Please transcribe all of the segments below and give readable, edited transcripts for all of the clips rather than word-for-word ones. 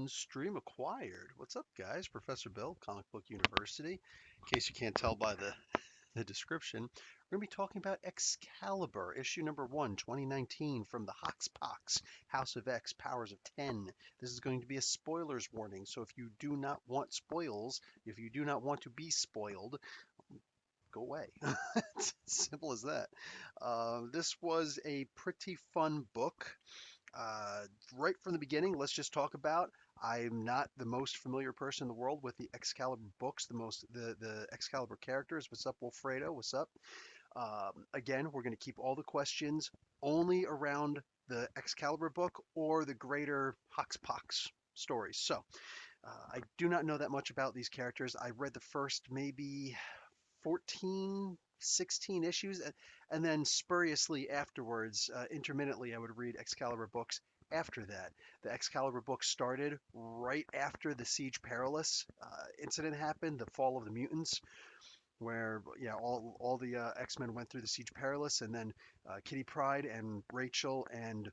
On stream acquired. What's up, guys? Professor Bill, Comic Book University. In case you can't tell by the description, we're going to be talking about Excalibur, issue number 1, 2019, from the Hoxpox, House of X, Powers of 10. This is going to be a spoilers warning, so if you do not want spoils, if you do not want to be spoiled, go away. It's as simple as that. This was a pretty fun book. Uh, right from the beginning, let's just talk about. I'm not the most familiar person in the world with the Excalibur books, the Excalibur characters. What's up, Wilfredo? What's up? Again, we're going to keep all the questions only around the Excalibur book or the greater Hoxpox stories. So, I do not know that much about these characters. I read the first maybe 14, 16 issues, and then spuriously afterwards, intermittently, I would read Excalibur books after that. The Excalibur book started right after the Siege Perilous incident happened, the fall of the mutants, where yeah, all the X-Men went through the Siege Perilous, and then Kitty Pryde and Rachel and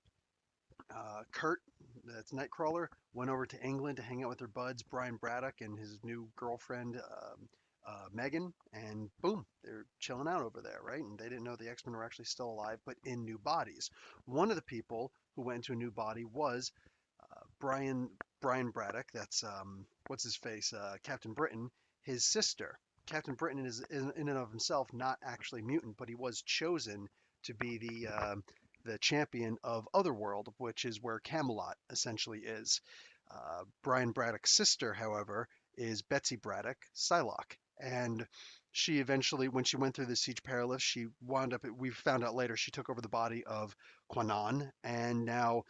Kurt, that's Nightcrawler, went over to England to hang out with their buds, Brian Braddock and his new girlfriend, Megan, and boom, they're chilling out over there, right? And they didn't know the X-Men were actually still alive, but in new bodies. One of the people who went into a new body was Brian Brian Braddock. That's what's his face, Captain Britain, his sister. Captain Britain is in and of himself not actually mutant, but he was chosen to be the champion of Otherworld, which is where Camelot essentially is. Brian Braddock's sister, however, is Betsy Braddock, Psylocke. And she eventually, when she went through the Siege Perilous, she wound up, we found out later, she took over the body of Quanon. And now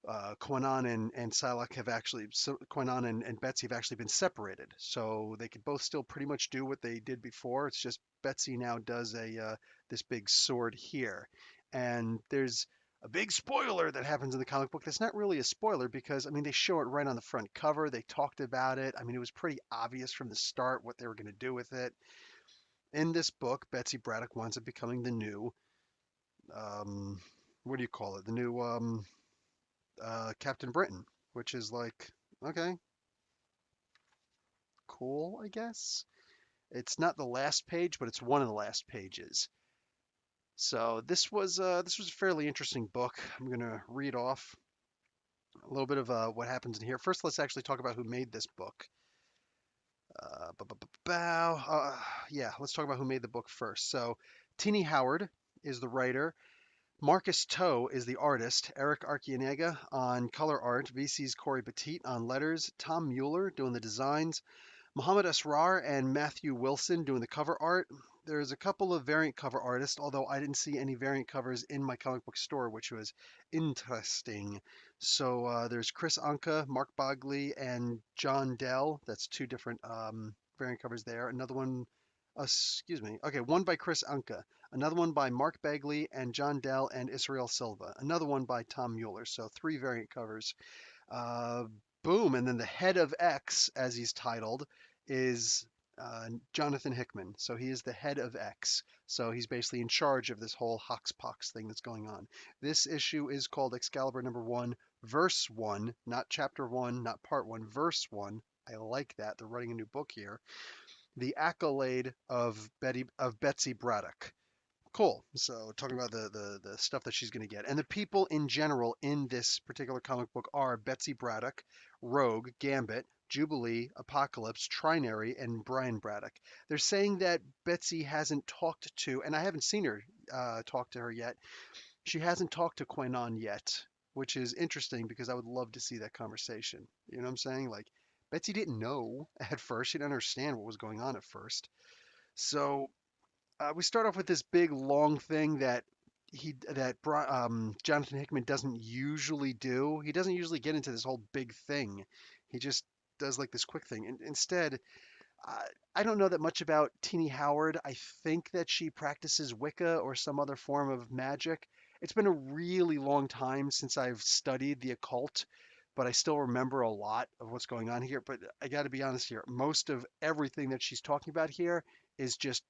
Quanon and Psylocke have actually, so Quanon and Betsy have actually been separated. So they could both still pretty much do what they did before. It's just Betsy now does this big sword here. And there's a big spoiler that happens in the comic book that's not really a spoiler because, I mean, they show it right on the front cover. They talked about it. I mean, it was pretty obvious from the start what they were going to do with it. In this book, Betsy Braddock winds up becoming the new, um, what do you call it? The new Captain Britain, which is like, okay, cool, I guess. It's not the last page, but it's one of the last pages. So this was a fairly interesting book. I'm gonna read off a little bit of what happens in here. First, let's actually talk about who made this book. Yeah, let's talk about who made the book first. So, Tini Howard is the writer. Marcus Toe is the artist. Eric Arcianiega on color art. VC's Corey Petit on letters. Tom Mueller doing the designs. Muhammad Asrar and Matthew Wilson doing the cover art. There's a couple of variant cover artists, although I didn't see any variant covers in my comic book store, which was interesting. So there's Chris Anka, Mark Bogley, and John Dell. That's two different variant covers there. Another one, excuse me. Okay, one by Chris Anka. Another one by Mark Bagley and John Dell and Israel Silva. Another one by Tom Mueller. So three variant covers. Uh, Boom. And then the head of X, as he's titled, is Jonathan Hickman. So he is the head of X. So he's basically in charge of this whole Hoxpox thing that's going on. This issue is called Excalibur number 1, verse 1, not chapter 1, not part 1, verse 1. I like that. They're writing a new book here. The accolade of Betsy Braddock. Cool. So talking about the stuff that she's going to get. And the people in general in this particular comic book are Betsy Braddock, Rogue, Gambit, Jubilee, Apocalypse, Trinary, and Brian Braddock. They're saying that Betsy hasn't talked to, and I haven't seen her talk to her yet. She hasn't talked to Quanon yet, which is interesting because I would love to see that conversation. You know what I'm saying? Like, Betsy didn't know at first. She didn't understand what was going on at first. So we start off with this big long thing that Jonathan Hickman doesn't usually do. He doesn't usually get into this whole big thing. He just does like this quick thing. And instead, I don't know that much about Teenie Howard. I think that she practices Wicca or some other form of magic. It's been a really long time since I've studied the occult, but I still remember a lot of what's going on here. But I got to be honest here. Most of everything that she's talking about here is just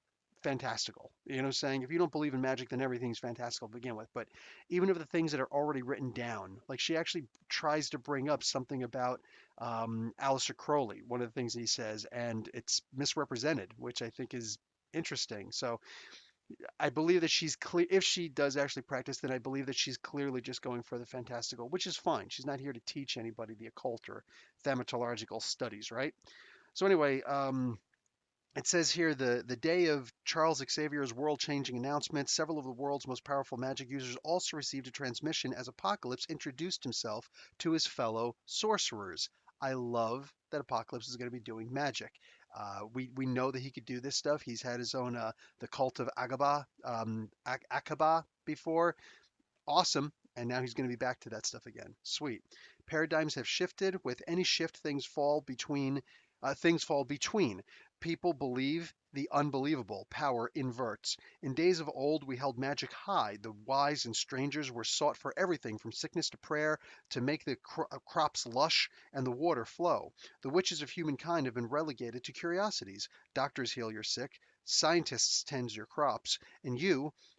fantastical. You know what I'm saying? If you don't believe in magic, then everything's fantastical to begin with. But even of the things that are already written down, like she actually tries to bring up something about Aleister Crowley, one of the things he says, and it's misrepresented, which I think is interesting. So I believe that she's clear. If she does actually practice, then I believe that she's clearly just going for the fantastical, which is fine. She's not here to teach anybody the occult or thaumatological studies, right? So anyway, it says here the day of Charles Xavier's world-changing announcement, several of the world's most powerful magic users also received a transmission as Apocalypse introduced himself to his fellow sorcerers. I love that Apocalypse is going to be doing magic. We know that he could do this stuff. He's had his own the cult of Agaba, Akaba before. Awesome. And now he's going to be back to that stuff again. Sweet. Paradigms have shifted. With any shift, things fall between. People believe the unbelievable. Power inverts. In days of old, we held magic high. The wise and strangers were sought for everything from sickness to prayer to make the crops lush and the water flow. The witches of humankind have been relegated to curiosities. Doctors heal your sick. Scientists tend your crops. And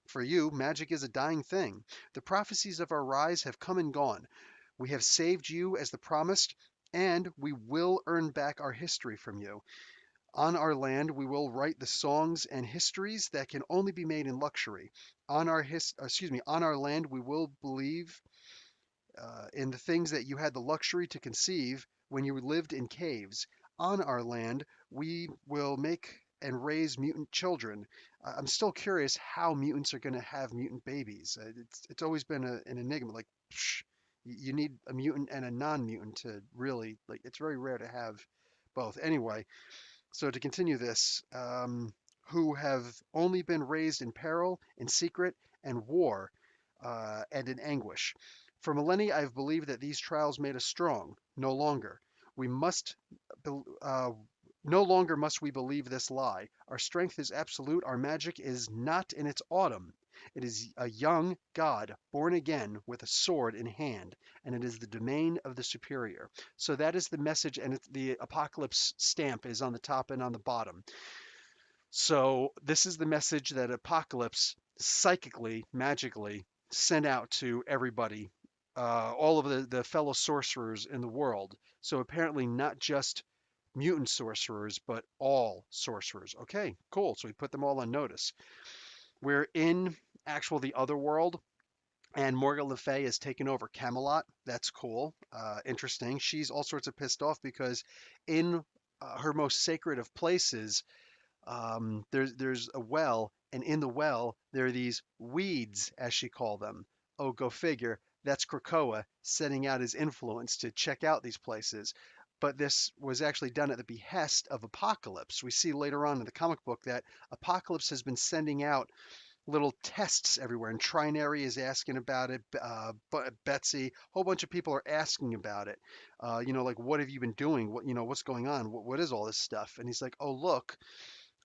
for you, magic is a dying thing. The prophecies of our rise have come and gone. We have saved you as the promised, and we will earn back our history from you. On our land, we will write the songs and histories that can only be made in luxury. On our land, we will believe in the things that you had the luxury to conceive when you lived in caves. On our land, we will make and raise mutant children. I'm still curious how mutants are going to have mutant babies. It's always been an enigma. Like, you need a mutant and a non-mutant to really, like, it's very rare to have both. Anyway, so to continue this, who have only been raised in peril, in secret, and war, and in anguish. For millennia, I have believed that these trials made us strong. No longer. We must, uh, no longer must we believe this lie. Our strength is absolute. Our magic is not in its autumn. It is a young god, born again, with a sword in hand, and it is the domain of the superior. So that is the message, and the apocalypse stamp is on the top and on the bottom. So this is the message that Apocalypse psychically, magically sent out to everybody, all of the fellow sorcerers in the world. So apparently not just mutant sorcerers, but all sorcerers. Okay, cool. So we put them all on notice. We're in the other world, and Morgan Le Fay has taken over Camelot. That's cool. Interesting. She's all sorts of pissed off because in her most sacred of places, there's a well, and in the well there are these weeds, as she called them. Oh, go figure. That's Krakoa setting out his influence to check out these places. But this was actually done at the behest of Apocalypse. We see later on in the comic book that Apocalypse has been sending out little tests everywhere, and Trinary is asking about it. Betsy, a whole bunch of people are asking about it. Like, what have you been doing? What's going on? What is all this stuff? And he's like, oh, look,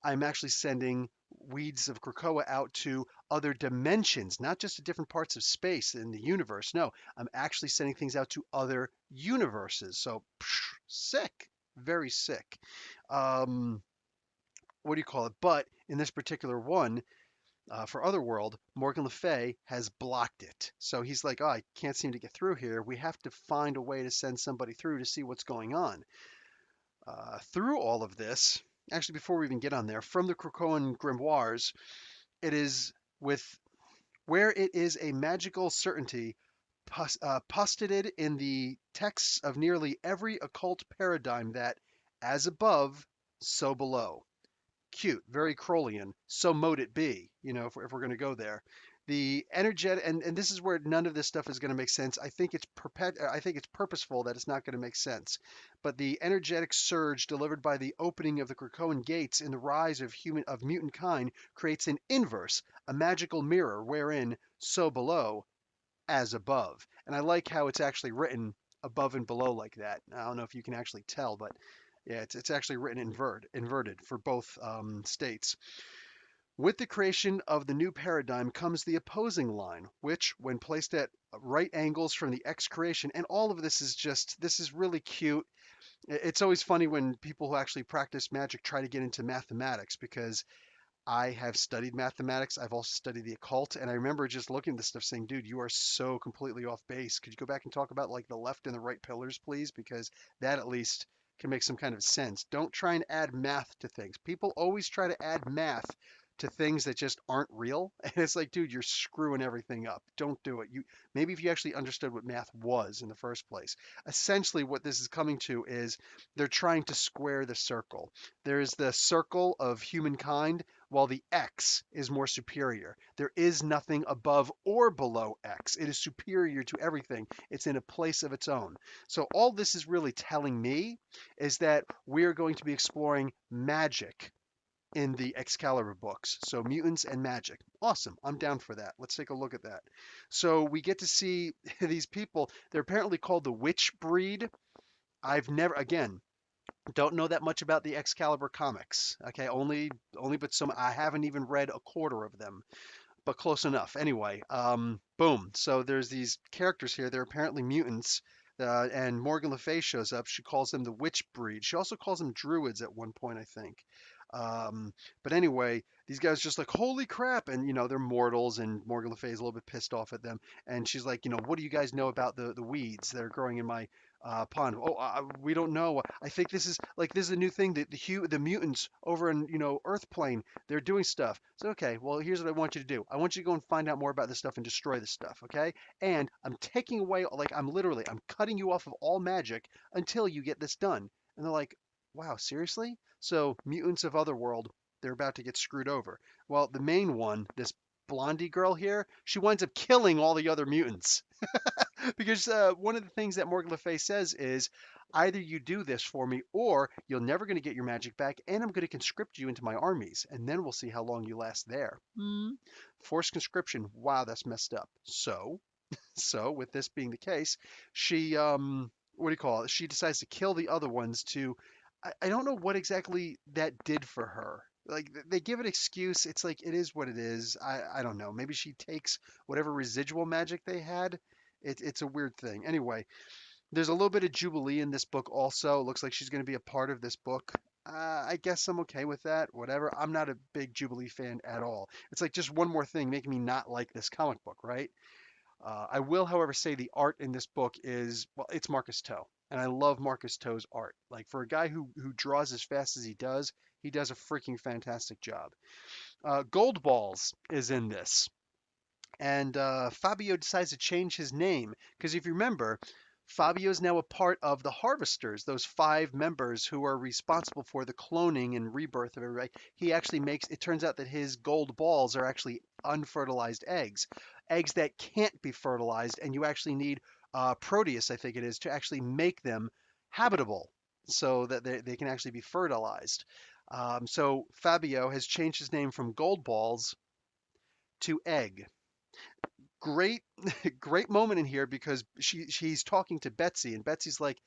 I'm actually sending weeds of Krakoa out to other dimensions, not just to different parts of space in the universe. No, I'm actually sending things out to other universes. So, sick, very sick. What do you call it? But in this particular one, for Otherworld, Morgan Le Fay has blocked it. So he's like, oh, I can't seem to get through here. We have to find a way to send somebody through to see what's going on. Through all of this, actually, before we even get on there, from the Krakoan grimoires, it is where it is a magical certainty postulated in the texts of nearly every occult paradigm that, as above, so below. Cute, very Crowleyan. So mote it be, if we're going to go there. The energetic, and this is where none of this stuff is going to make sense. I think it's purposeful that it's not going to make sense. But the energetic surge delivered by the opening of the Krakoan gates in the rise of mutant kind creates an inverse, a magical mirror wherein so below as above. And I like how it's actually written above and below like that. I don't know if you can actually tell, but yeah, it's actually written inverted for both states. With the creation of the new paradigm comes the opposing line, which, when placed at right angles from the X creation, and all of this is really cute. It's always funny when people who actually practice magic try to get into mathematics because I have studied mathematics. I've also studied the occult, and I remember just looking at this stuff saying, dude, you are so completely off base. Could you go back and talk about like the left and the right pillars, please? Because that at least can make some kind of sense. Don't try and add math to things. People always try to add math to things that just aren't real. And it's like, dude, you're screwing everything up. Don't do it. You maybe if you actually understood what math was in the first place. Essentially, what this is coming to is they're trying to square the circle. There's the circle of humankind while the X is more superior. There is nothing above or below X. It is superior to everything. It's in a place of its own. So all this is really telling me is that we're going to be exploring magic in the Excalibur books. So mutants and magic. Awesome. I'm down for that. Let's take a look at that. So we get to see these people. They're apparently called the witch breed. I've never, again, don't know that much about the Excalibur comics. Okay, only but some. I haven't even read a quarter of them, but close enough. Anyway, boom. So there's these characters here. They're apparently mutants. And Morgan Le Fay shows up. She calls them the witch breed. She also calls them druids at one point, I think. But anyway, these guys just like, holy crap. And, they're mortals, and Morgan Le Fay is a little bit pissed off at them. And she's like, what do you guys know about the weeds that are growing in my pond? Oh, we don't know. I think this is a new thing that the mutants over in, Earth plane, they're doing stuff. So, okay, well, here's what I want you to do. I want you to go and find out more about this stuff and destroy this stuff, okay? And I'm taking away, like, I'm cutting you off of all magic until you get this done. And they're like, wow, seriously? So mutants of Otherworld, they're about to get screwed over. Well, the main one, this blondie girl here, she winds up killing all the other mutants because one of the things that Morgan Le Fay says is either you do this for me or you're never going to get your magic back and I'm going to conscript you into my armies and then we'll see how long you last there. Forced conscription. Wow, that's messed up. So with this being the case, she what do you call it? She decides to kill the other ones to I don't know what exactly that did for her. Like they give an excuse. It's like it is what it is. I don't know. Maybe she takes whatever residual magic they had. It's a weird thing. Anyway, there's a little bit of Jubilee in this book also. It looks like she's going to be a part of this book. I guess I'm okay with that. Whatever. I'm not a big Jubilee fan at all. It's like just one more thing making me not like this comic book, right? I will, however, say the art in this book is, well, it's Marcus Toe. And I love Marcus Toe's art. Like, for a guy who draws as fast as he does a freaking fantastic job. Gold Balls is in this. And Fabio decides to change his name. Because if you remember, Fabio is now a part of the Harvesters, those 5 members who are responsible for the cloning and rebirth of everybody. He actually it turns out that his gold balls are actually unfertilized eggs, eggs that can't be fertilized, and you actually need Proteus, I think it is, to actually make them habitable so that they can actually be fertilized. So Fabio has changed his name from Gold Balls to Egg. Great, great moment in here because she's talking to Betsy, and Betsy's like,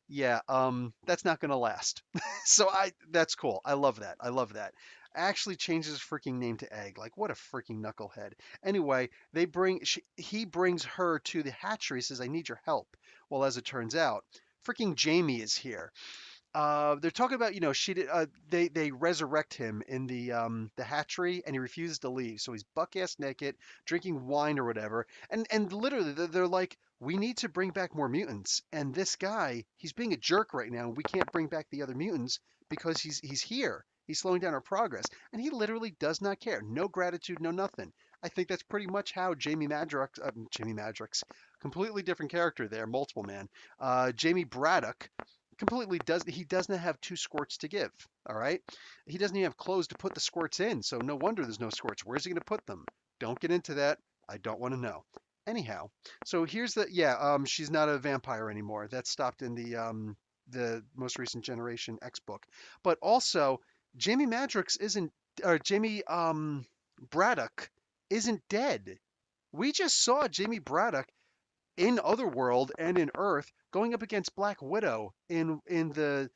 yeah, that's not gonna last. So that's cool. I love that. I love that. Actually changes his freaking name to Egg. Like what a freaking knucklehead. Anyway, he brings her to the hatchery, says, I need your help. Well, as it turns out, freaking Jamie is here. They're talking about, she did, they resurrect him in the hatchery, and he refuses to leave. So he's buck ass naked, drinking wine or whatever. And literally, they're like, we need to bring back more mutants. And this guy, he's being a jerk right now. And we can't bring back the other mutants because he's here. He's slowing down our progress, and he literally does not care. No gratitude, no nothing. I think that's pretty much how Jamie Madrox, completely different character there, multiple man. Jamie Braddock he doesn't have 2 squirts to give. All right, he doesn't even have clothes to put the squirts in, so no wonder there's no squirts. Where's he going to put them? Don't get into that. I don't want to know. Anyhow, so here's she's not a vampire anymore. That stopped in the most recent Generation X book. But also, Jamie Madrox isn't or Jamie Braddock isn't dead. We just saw Jamie Braddock in Otherworld and in Earth going up against Black Widow in the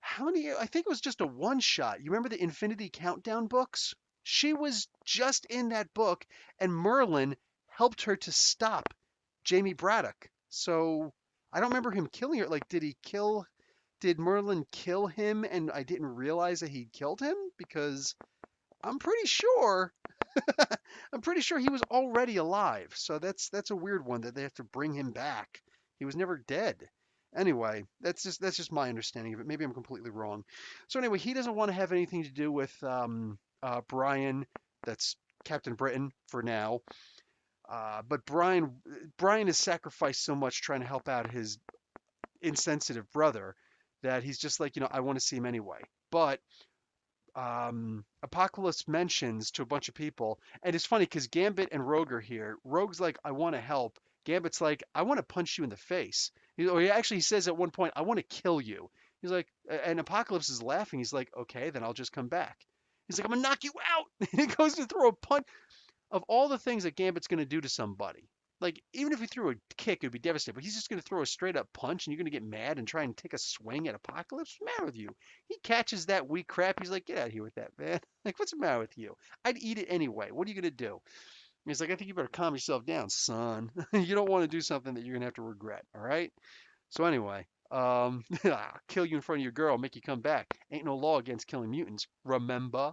how many I think it was just a one shot. You remember the Infinity Countdown books? She was just in that book and Merlin helped her to stop Jamie Braddock. So I don't remember him killing her. Like did Merlin kill him and I didn't realize that he killed him because I'm pretty sure I'm pretty sure he was already alive. So that's a weird one that they have to bring him back. He was never dead. Anyway, that's just my understanding of it. Maybe I'm completely wrong. So anyway, he doesn't want to have anything to do with Brian. That's Captain Britain for now. But Brian has sacrificed so much trying to help out his insensitive brother that he's just like, I want to see him anyway. But Apocalypse mentions to a bunch of people, and it's funny because Gambit and Rogue are here. Rogue's like, I want to help. Gambit's like, I want to punch you in the face. He says at one point, I want to kill you. He's like, and Apocalypse is laughing. He's like, okay, then I'll just come back. He's like, I'm gonna knock you out. And he goes to throw a punch. Of all the things that Gambit's gonna do to somebody, like even if he threw a kick, it'd be devastating. But he's just gonna throw a straight up punch, and you're gonna get mad and try and take a swing at Apocalypse. What's the matter with you? He catches that weak crap. He's like, get out of here with that, man. Like, what's the matter with you? I'd eat it anyway. What are you gonna do? And he's like, I think you better calm yourself down, son. You don't want to do something that you're gonna have to regret. All right. So anyway, kill you in front of your girl, make you come back. Ain't no law against killing mutants. Remember?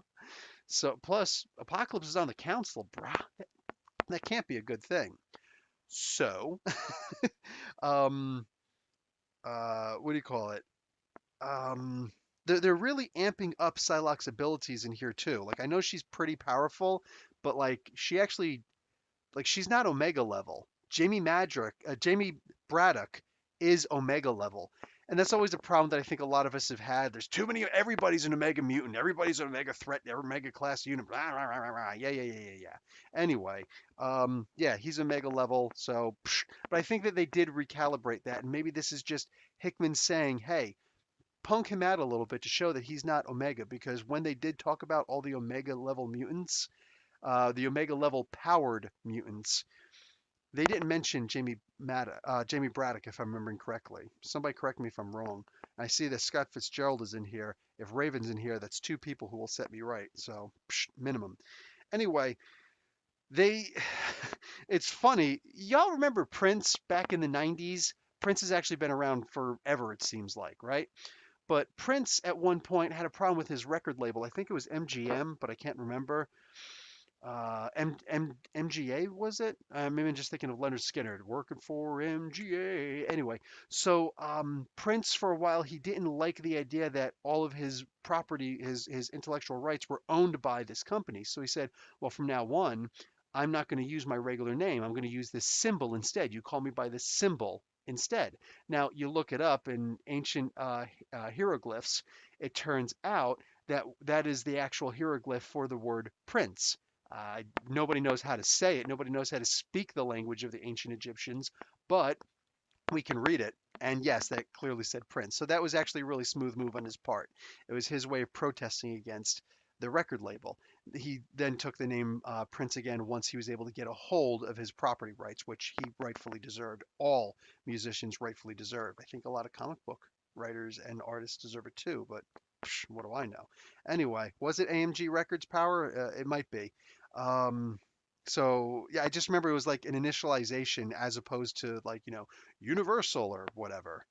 So plus, Apocalypse is on the council, brah. That can't be a good thing. So, um, what do you call it? Um, they're really amping up Psylocke's abilities in here too. Like I know she's pretty powerful, but like she actually like she's not Omega level. Jamie Braddock is Omega level. And that's always a problem that I think a lot of us have had. There's too many. Everybody's an Omega mutant. Everybody's an Omega threat. They're Omega class unit. Rah, rah, rah, rah, rah. Yeah, yeah, yeah, yeah, yeah. Anyway, yeah, he's Omega level. So, but I think that they did recalibrate that, and maybe this is just Hickman saying, "Hey, punk him out a little bit to show that he's not Omega." Because when they did talk about all the Omega level mutants, the Omega level powered mutants, they didn't mention Jamie Braddock, if I'm remembering correctly. Somebody correct me if I'm wrong. I see that Scott Fitzgerald is in here. If Raven's in here, that's two people who will set me right. So, minimum. Anyway, they, it's funny. Y'all remember Prince back in the 90s? Prince has actually been around forever, it seems like, right? But Prince at one point had a problem with his record label. I think it was MGM, but I can't remember. MGA was it? Maybe I'm just thinking of Leonard Skinner working for MGA. Anyway, so Prince for a while he didn't like the idea that all of his property, his intellectual rights were owned by this company. So he said, well, from now on, I'm not going to use my regular name. I'm going to use this symbol instead. You call me by this symbol instead. Now you look it up in ancient hieroglyphs. It turns out that that is the actual hieroglyph for the word prince. Nobody knows how to say it. Nobody knows how to speak the language of the ancient Egyptians, but we can read it. And yes, that clearly said Prince. So that was actually a really smooth move on his part. It was his way of protesting against the record label. He then took the name Prince again once he was able to get a hold of his property rights, which he rightfully deserved. All musicians rightfully deserved. I think a lot of comic book writers and artists deserve it too, but what do I know? Anyway, was it AMG Records Power? It might be. Um, so yeah, I just remember it was like an initialization as opposed to like, Universal or whatever.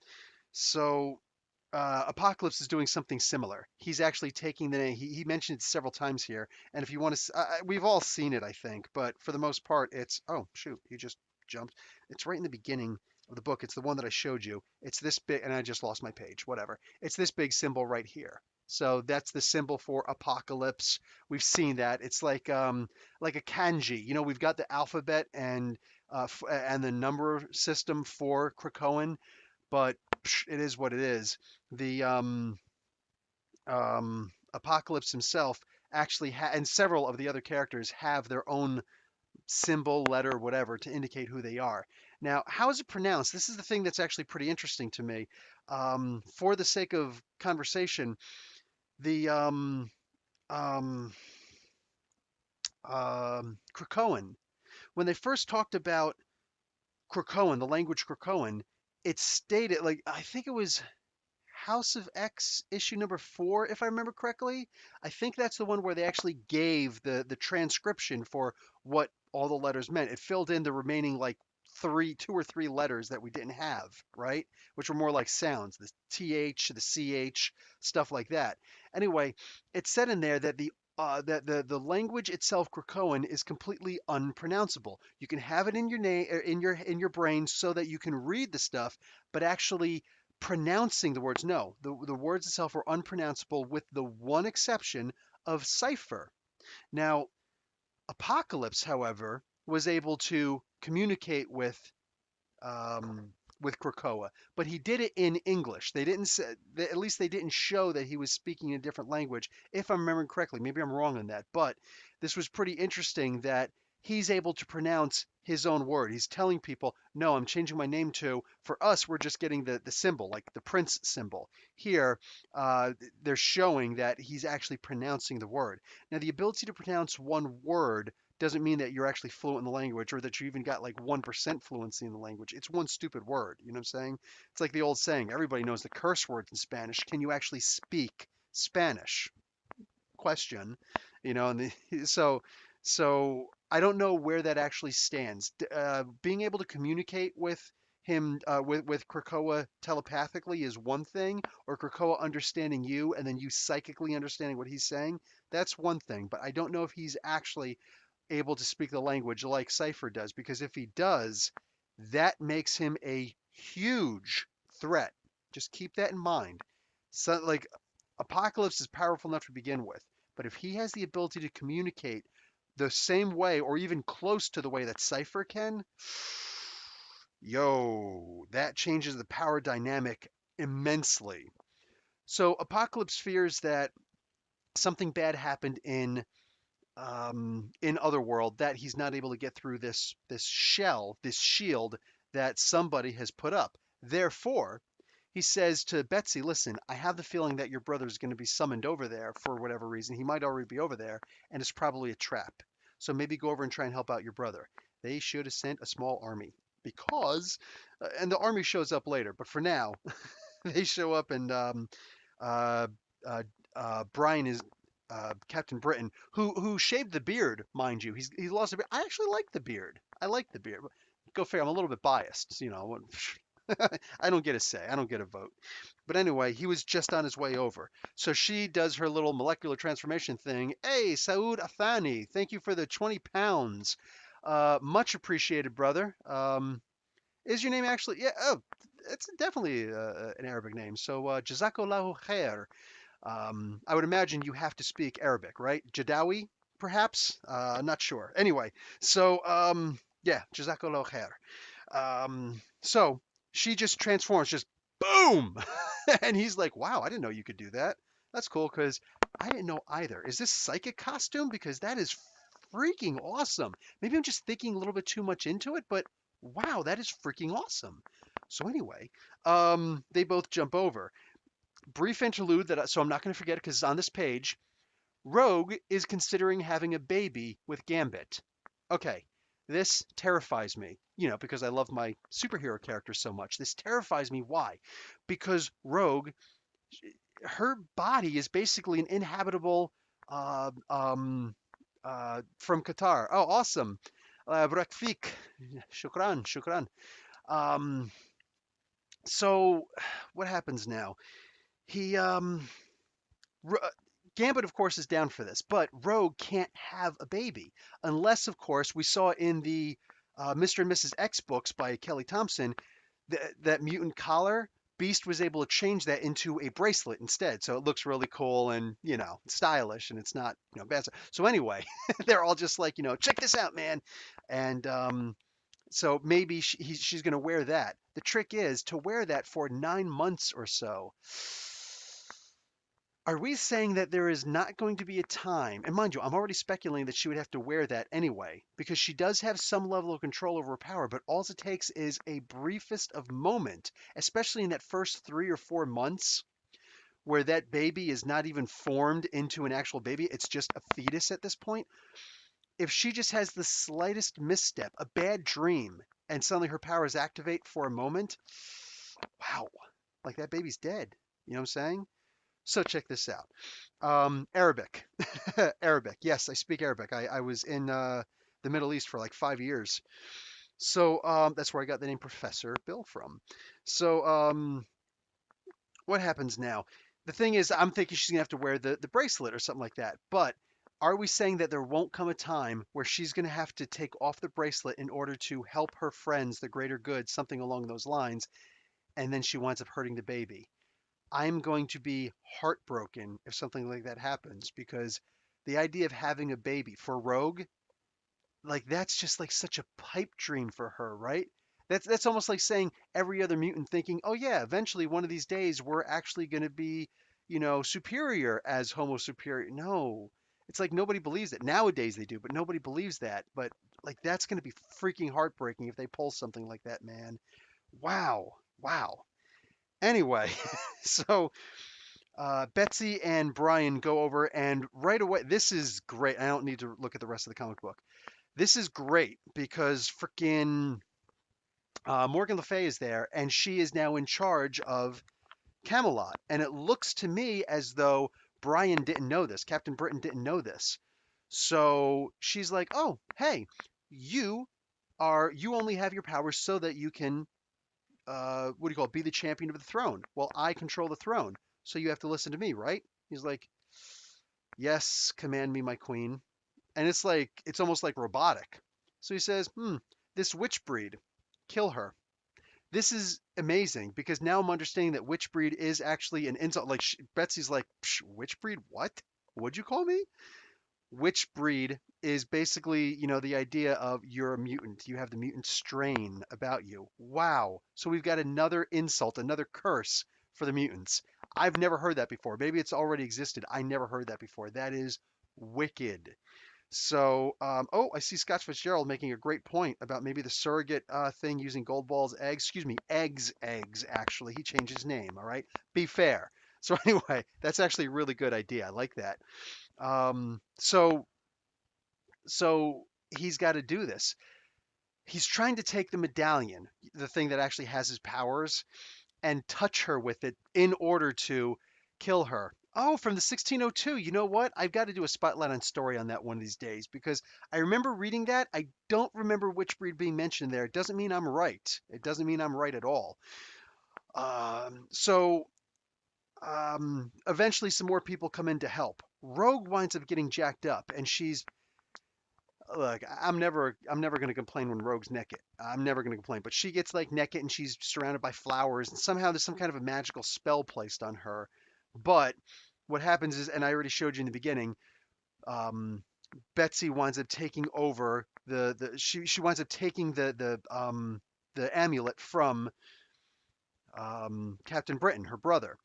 So Apocalypse is doing something similar. He's actually taking the name. He mentioned it several times here. And if you want to, we've all seen it, I think. But for the most part, it's, oh, shoot, he just jumped. It's right in the beginning of the book. It's the one that I showed you. It's this big, and I just lost my page, whatever. It's this big symbol right here. So that's the symbol for apocalypse. We've seen that. It's like a kanji. We've got the alphabet and the number system for Krakoan, but it is what it is. The Apocalypse himself actually and several of the other characters have their own symbol, letter, whatever to indicate who they are. Now, how is it pronounced? This is the thing that's actually pretty interesting to me. For the sake of conversation, the Krakoan, when they first talked about Krakoan, the language Krakoan, it stated, like, I think it was House of X issue number 4, if I remember correctly. I think that's the one where they actually gave the transcription for what all the letters meant. It filled in the remaining like 2 or 3 letters that we didn't have, right? Which were more like sounds, the TH, the CH, stuff like that. Anyway, it said in there that the that the language itself, Krakoan, is completely unpronounceable. You can have it in your name, in your brain, so that you can read the stuff, but actually pronouncing the words, no, the words itself are unpronounceable, with the one exception of cipher. Now, Apocalypse, however, was able to communicate um, with Krakoa, but he did it in English. They didn't say, at least they didn't show that he was speaking a different language, if I'm remembering correctly. Maybe I'm wrong on that, but this was pretty interesting that he's able to pronounce his own word. He's telling people, no, I'm changing my name to, for us, we're just getting the symbol, like the prince symbol. Here, they're showing that he's actually pronouncing the word. Now, the ability to pronounce one word doesn't mean that you're actually fluent in the language or that you even got like 1% fluency in the language. It's one stupid word. You know what I'm saying? It's like the old saying, everybody knows the curse words in Spanish. Can you actually speak Spanish? Question. You know, and so I don't know where that actually stands. Being able to communicate with him with Krakoa telepathically is one thing, or Krakoa understanding you and then you psychically understanding what he's saying, that's one thing. But I don't know if he's actually able to speak the language like Cypher does, because if he does, that makes him a huge threat. Just keep that in mind. So, like, Apocalypse is powerful enough to begin with, but if he has the ability to communicate the same way or even close to the way that Cypher can, yo, that changes the power dynamic immensely. So Apocalypse fears that something bad happened in Otherworld, that he's not able to get through this shell, this shield that somebody has put up. Therefore, he says to Betsy, "Listen, I have the feeling that your brother is going to be summoned over there for whatever reason. He might already be over there, and it's probably a trap. So maybe go over and try and help out your brother." They should have sent a small army because, and the army shows up later. But for now, they show up and uh, uh, Brian is Captain Britain, who shaved the beard, mind you. He lost the beard. I actually like the beard. I like the beard. Go figure. I'm a little bit biased, you know. I don't get a say. I don't get a vote. But anyway, he was just on his way over. So she does her little molecular transformation thing. Hey, Saud Athani, thank you for the 20 pounds. Much appreciated, brother. Is your name actually? Yeah. Oh, it's definitely an Arabic name. So Jazakallahu khair. I would imagine you have to speak Arabic, right? Jadawi, perhaps? I'm not sure. Anyway, so yeah, Jazakallah khair. So she just transforms, just boom! And he's like, wow, I didn't know you could do that. That's cool because I didn't know either. Is this psychic costume? Because that is freaking awesome. Maybe I'm just thinking a little bit too much into it, but wow, that is freaking awesome. So anyway, they both jump over. Brief interlude that so I'm not going to forget it because it's on this page. Rogue is considering having a baby with Gambit. Okay, this terrifies me, you know, because I love my superhero characters so much. This terrifies me. Why? Because Rogue, her body is basically an inhabitable from Qatar. Oh, awesome. Brakfik. Shukran, shukran. Um, so what happens now? He R- Gambit, of course, is down for this, but Rogue can't have a baby unless, of course, we saw in the Mr. and Mrs. X books by Kelly Thompson that mutant collar. Beast was able to change that into a bracelet instead, so it looks really cool and stylish, and it's not bad. So anyway, they're all just like check this out, man, and so maybe she's going to wear that. The trick is to wear that for 9 months or so. Are we saying that there is not going to be a time, and mind you, I'm already speculating that she would have to wear that anyway, because she does have some level of control over her power, but all it takes is a briefest of moment, especially in that first 3 or 4 months, where that baby is not even formed into an actual baby, it's just a fetus at this point. If she just has the slightest misstep, a bad dream, and suddenly her powers activate for a moment, wow, like that baby's dead. You know what I'm saying? So check this out. Arabic. Arabic. Yes, I speak Arabic. I was in the Middle East for like 5 years. So that's where I got the name Professor Bill from. So what happens now? The thing is, I'm thinking she's gonna have to wear the bracelet or something like that. But Are we saying that there won't come a time where she's going to have to take off the bracelet in order to help her friends, the greater good, something along those lines, and then she winds up hurting the baby? I'm going to be heartbroken if something like that happens because the idea of having a baby for Rogue, like that's just like such a pipe dream for her, right? That's almost like saying every other mutant thinking, "Oh yeah, eventually one of these days we're actually going to be, superior as Homo superior." No. It's like nobody believes it. Nowadays they do, but nobody believes that. But like that's going to be freaking heartbreaking if they pull something like that, man. Wow. Wow. Anyway, so Betsy and Brian go over, and right away, this is great. I don't need to look at the rest of the comic book. This is great because freaking Morgan Le Fay is there, and she is now in charge of Camelot. And it looks to me as though Brian didn't know this. Captain Britain didn't know this. So she's like, "Oh, hey, you you only have your powers so that you can what do you call it, be the champion of the throne. Well, I control the throne, so you have to listen to me, right?" He's like, "Yes, command me, my queen." And it's like it's almost like robotic. So he says, this witch breed, kill her." This is amazing because now I'm understanding that witch breed is actually an insult. Like Betsy's like, witch breed? What? What'd you call me? Witch breed is basically, the idea of you're a mutant. You have the mutant strain about you. Wow. So we've got another insult, another curse for the mutants. I've never heard that before. Maybe it's already existed. I never heard that before. That is wicked. So, oh, I see Scott Fitzgerald making a great point about maybe the surrogate thing using Gold Ball's eggs. Excuse me, eggs, actually. He changed his name, all right? Be fair. So, anyway, that's actually a really good idea. I like that. Um, so, so he's got to do this. He's trying to take the medallion, the thing that actually has his powers, and touch her with it in order to kill her. Oh, from the 1602. You know what? I've got to do a spotlight on story on that one of these days because I remember reading that. I don't remember which breed being mentioned there. It doesn't mean I'm right. It doesn't mean I'm right at all. Eventually, some more people come in to help. Rogue winds up getting jacked up, and she's look. I'm never going to complain when Rogue's naked. I'm never going to complain, but she gets like naked, and she's surrounded by flowers, and somehow there's some kind of a magical spell placed on her. But what happens is, and I already showed you in the beginning, um, Betsy winds up taking over she winds up taking the amulet from Captain Britain, her brother,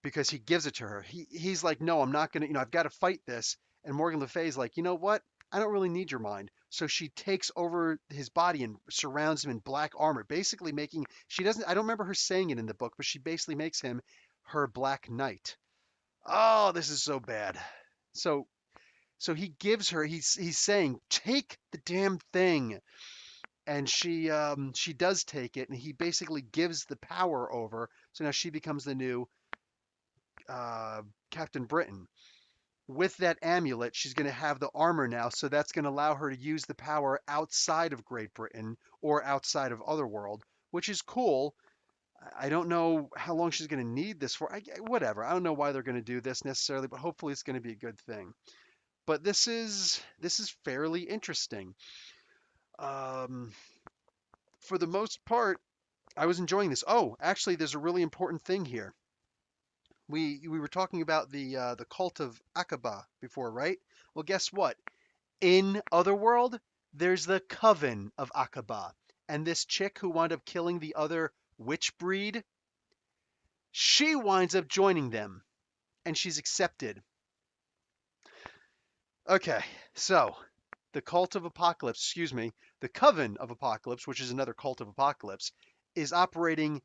because he gives it to her. He's like, "No, I'm not gonna, I've got to fight this." And Morgan Le Fay's like, "You know what? I don't really need your mind." So she takes over his body and surrounds him in black armor, basically making she doesn't I don't remember her saying it in the book, but she basically makes him her Black Knight. Oh, this is so bad. So so he gives her he's saying, "Take the damn thing." And she does take it, and he basically gives the power over. So now she becomes the new uh, Captain Britain. With that amulet, she's going to have the armor now, so that's going to allow her to use the power outside of Great Britain or outside of Otherworld, which is cool. I don't know how long she's going to need this for. Whatever. I don't know why they're going to do this necessarily, but hopefully it's going to be a good thing. But this is fairly interesting. Um, for the most part, I was enjoying this. Oh, actually, there's a really important thing here. We were talking about the cult of Aqaba before, right? Well, guess what? In Otherworld, there's the Coven of Aqaba, and this chick who wound up killing the other witch breed, she winds up joining them, and she's accepted. Okay, so the cult of Apocalypse, excuse me, the Coven of Apocalypse, which is another cult of Apocalypse, is operating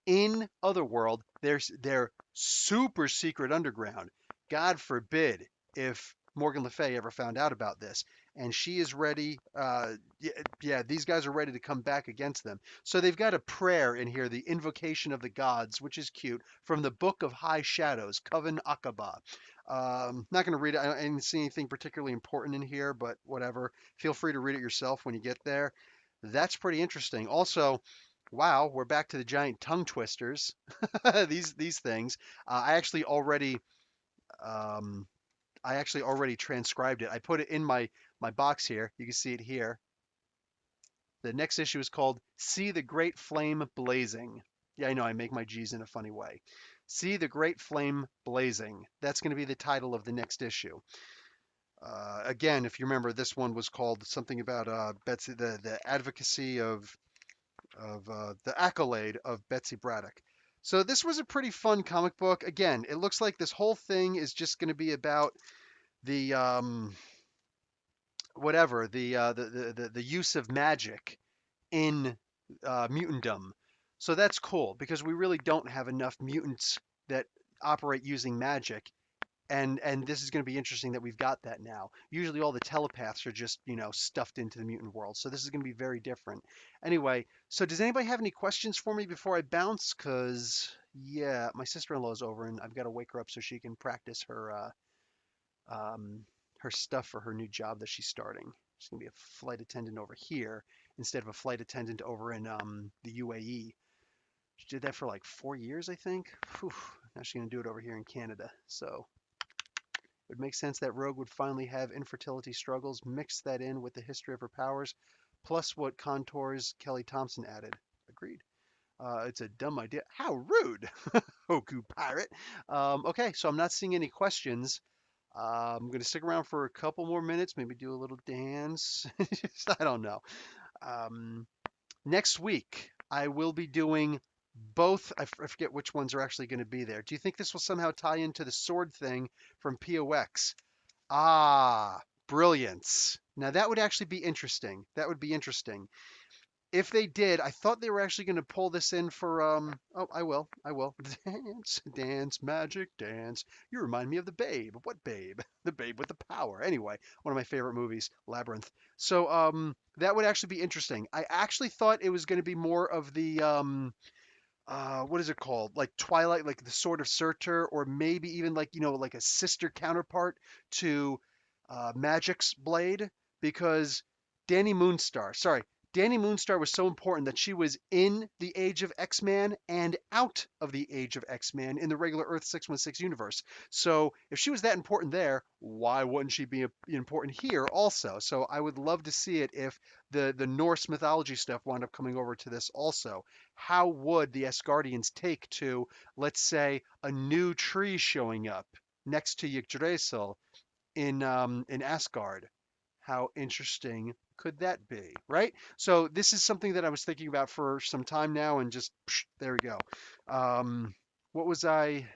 in Otherworld. They're super secret underground. God forbid if Morgan Le Fay ever found out about this. And she is ready. Yeah, these guys are ready to come back against them. So they've got a prayer in here, the invocation of the gods, which is cute, from the Book of High Shadows, Coven Aqaba. Not going to read it. I didn't see anything particularly important in here, but whatever. Feel free to read it yourself when you get there. That's pretty interesting. Also, wow, we're back to the giant tongue twisters. These things. I actually already um, I actually already transcribed it. I put it in my box here. You can see it here. The next issue is called See the Great Flame Blazing. Yeah, I know, I make my G's in a funny way. See the Great Flame Blazing. That's going to be the title of the next issue. Again, if you remember, this one was called something about Betsy, the advocacy of the accolade of Betsy Braddock. So this was a pretty fun comic book. Again, it looks like this whole thing is just going to be about the whatever the use of magic in mutantdom. So that's cool because we really don't have enough mutants that operate using magic. And this is going to be interesting that we've got that now. Usually all the telepaths are just, stuffed into the mutant world. So this is going to be very different. Anyway, so does anybody have any questions for me before I bounce? Because, yeah, my sister-in-law's over and I've got to wake her up so she can practice her stuff for her new job that she's starting. She's going to be a flight attendant over here instead of a flight attendant over in the UAE. She did that for like 4 years, I think. Whew. Now she's going to do it over here in Canada. So it would make sense that Rogue would finally have infertility struggles, mix that in with the history of her powers, plus what contours Kelly Thompson added. Agreed. It's a dumb idea. How rude! Hoku pirate. Okay, so I'm not seeing any questions. I'm going to stick around for a couple more minutes, maybe do a little dance. I don't know. Um, Next week, I will be doing both. I forget which ones are actually going to be there. Do you think this will somehow tie into the sword thing from POX? Ah, brilliance. Now that would actually be interesting. That would be interesting. If they did, I thought they were actually going to pull this in for oh, I will. Dance, dance, magic, dance. You remind me of the Babe. What Babe? The Babe with the power. Anyway, one of my favorite movies, Labyrinth. So that would actually be interesting. I actually thought it was going to be more of the what is it called? Like Twilight, like the Sword of Surtur, or maybe even like, like a sister counterpart to Magic's Blade, because Danny Moonstar, sorry, Danny Moonstar was so important that she was in the Age of X-Man and out of the Age of X-Man in the regular Earth 616 universe. So if she was that important there, why wouldn't she be important here also? So I would love to see it if the Norse mythology stuff wound up coming over to this also. How would the Asgardians take to, let's say, a new tree showing up next to Yggdrasil in Asgard? How interesting could that be, right? So this is something that I was thinking about for some time now, and just there we go. What was I?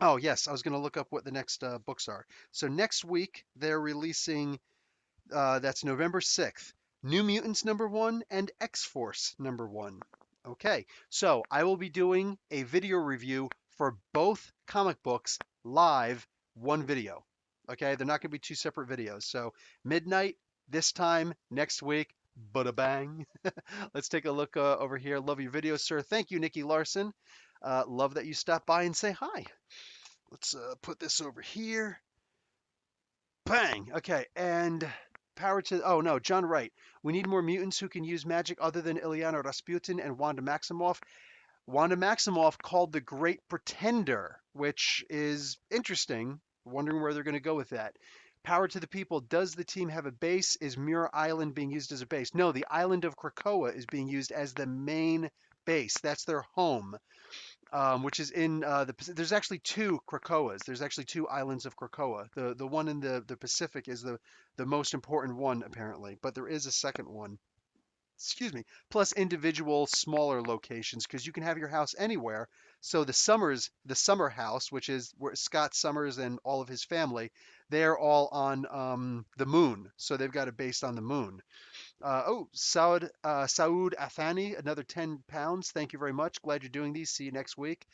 Oh yes, I was going to look up what the next books are. So next week they're releasing. That's November 6th. New Mutants #1 and X-Force #1. Okay, so I will be doing a video review for both comic books live, one video. Okay, they're not going to be two separate videos. So midnight this time next week. Bada bang. Let's take a look over here. Love your video, sir. Thank you, Nikki Larson. Love that you stopped by and say hi. Let's put this over here. Bang. Okay, and power to. Oh no, John Wright. We need more mutants who can use magic other than Ilyana Rasputin and Wanda Maximoff. Wanda Maximoff called the Great Pretender, which is interesting. Wondering where they're going to go with that. Power to the people. Does the team have a base? Is Muir Island being used as a base? No, the island of Krakoa is being used as the main base. That's their home, which is in there's actually two Krakoas. There's actually two islands of Krakoa. The one in the Pacific is the most important one apparently, but there is a second one. Excuse me. Plus individual smaller locations because you can have your house anywhere. So the Summer House, which is where Scott Summers and all of his family, they're all on the moon. So they've got a base on the moon. Saud Athani, another 10 pounds. Thank you very much. Glad you're doing these. See you next week.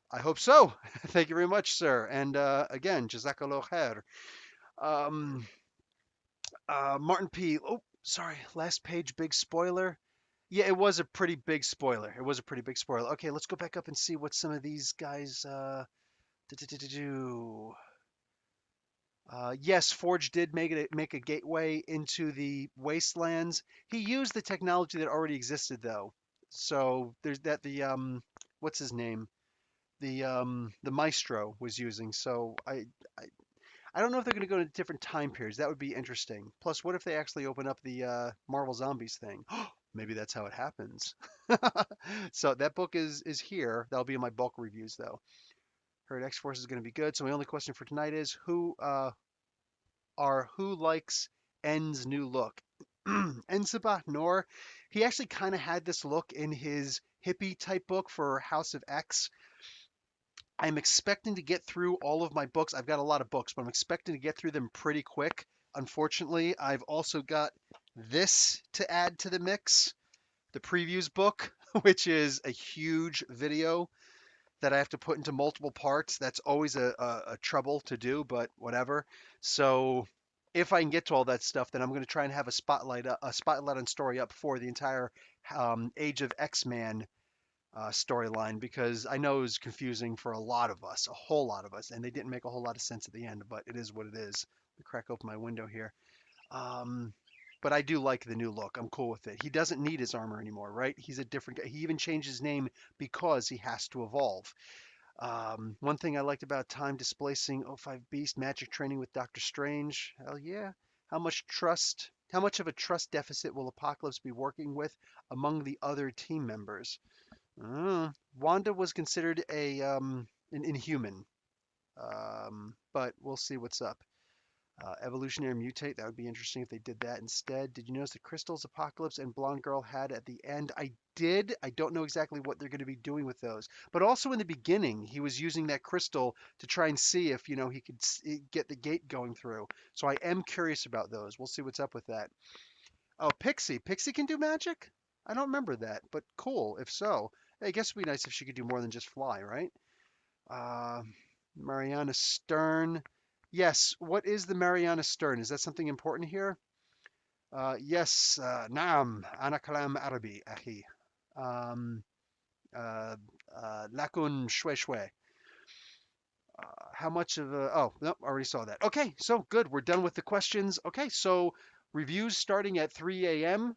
I hope so. Thank you very much, sir. And again, Jazakallah khair. Um, Martin P. Oh, sorry. Last page, big spoiler. Yeah, it was a pretty big spoiler. It was a pretty big spoiler. Okay, let's go back up and see what some of these guys do. Yes, Forge did make a gateway into the wastelands. He used the technology that already existed, though. So there's that the what's his name? The Maestro was using. So I don't know if they're going to go to different time periods. That would be interesting. Plus, what if they actually open up the Marvel Zombies thing? Maybe that's how it happens. So that book is here. That'll be in my bulk reviews though. Heard X Force is going to be good. So my only question for tonight is who likes N's new look? En Sabah Noor, he actually kind of had this look in his hippie type book for House of X. I'm expecting to get through all of my books. I've got a lot of books, but I'm expecting to get through them pretty quick. Unfortunately, I've also got this to add to the mix, the previews book, which is a huge video that I have to put into multiple parts. That's always a trouble to do, but whatever. So if I can get to all that stuff, then I'm going to try and have a spotlight on story up for the entire Age of X-Man storyline, because I know it was confusing for a lot of us, a whole lot of us, and they didn't make a whole lot of sense at the end, but it is what it is. Let me crack open my window here. Um, but I do like the new look. I'm cool with it. He doesn't need his armor anymore, right? He's a different guy. He even changed his name because he has to evolve. One thing I liked about time displacing O5 Beast magic training with Doctor Strange. Hell yeah. How much of a trust deficit will Apocalypse be working with among the other team members? Wanda was considered an inhuman, but we'll see what's up. Evolutionary mutate, that would be interesting if they did that instead. Did you notice the crystals Apocalypse and Blonde Girl had at the end? I did. I don't know exactly what they're going to be doing with those. But also in the beginning, he was using that crystal to try and see if, he could get the gate going through. So I am curious about those. We'll see what's up with that. Oh, Pixie. Pixie can do magic? I don't remember that, but cool if so. I guess it'd be nice if she could do more than just fly, right? Uh, Mariana Stern. Yes, what is the Mariana Stern? Is that something important here? Yes, Naam, Ana Kalam Arabi, Ahi. Um, Lakun Shwe Shwe. How much of a, oh, nope, already saw that. Okay, so good. We're done with the questions. Okay, so reviews starting at 3 a.m.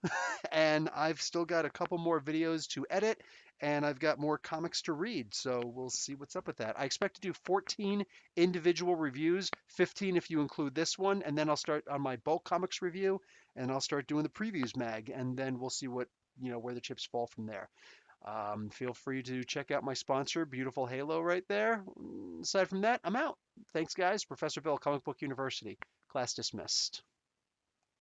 and I've still got a couple more videos to edit and I've got more comics to read. So we'll see what's up with that. I expect to do 14 individual reviews, 15 if you include this one, and then I'll start on my bulk comics review and I'll start doing the previews mag and then we'll see what, where the chips fall from there. Feel free to check out my sponsor, Beautiful Halo, right there. Aside from that, I'm out. Thanks, guys. Professor Bill, Comic Book University. Class dismissed.